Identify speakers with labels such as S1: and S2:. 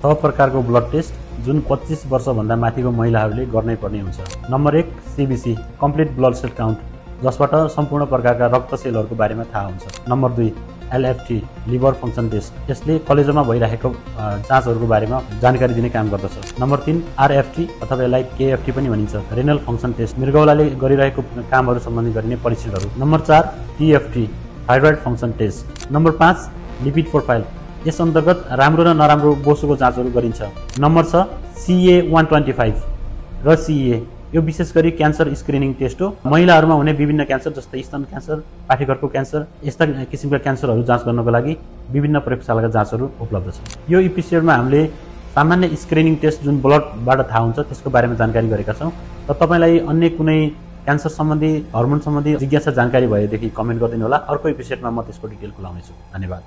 S1: 6 प्रकारको blood test जुन 25 वर्षभन्दा माथिको महिलाहरूले गर्नै पर्ने हुन्छ। Number 1 CBC complete blood cell count, जसबाट सम्पूर्ण प्रकारका रक्त सेलहरूको बारेमा थाहा हुन्छ। Number 2 LFT liver function test, यसले कलेजोमा भइरहेको जाँचहरूको बारेमा जानकारी दिने काम गर्दछ। नम्बर 3 आरएफटी अथवा यसलाई केएफटी पनि भनिन्छ, रेनल फङ्सन टेस्ट, मृगौलाले गरिरहेको कामहरू सम्बन्धी गरिने परीक्षणहरू। Number 4 TFT thyroid function test. Number 5 lipid profile, यस अन्तर्गत राम्रो र नराम्रो बोसोको जाँचहरू गरिन्छ। नम्बर 6 CA-125 र CA, यो विशेष गरी क्यान्सर स्क्रिनिङ टेस्ट हो। महिलाहरूमा हुने विभिन्न क्यान्सर जस्तै स्तन क्यान्सर, पाठेघरको क्यान्सर, यस्ता किसिमका क्यान्सरहरू जाँच गर्नको लागि विभिन्न प्रयोगशालाका जाँचहरू उपलब्ध छ। यो एपिसोडमा हामीले सामान्य स्क्रिनिङ टेस्ट जुन ब्लडबाट थाहा हुन्छ त्यसको बारेमा जानकारी गरेका छौँ। र तपाईँलाई अन्य कुनै क्यान्सर सम्बन्धी, हर्मोन सम्बन्धी जिज्ञासा जानकारी भएदेखि कमेन्ट गरिदिनु होला। अर्को एपिसोडमा म त्यसको डिटेल खुलाउनेछु। धन्यवाद।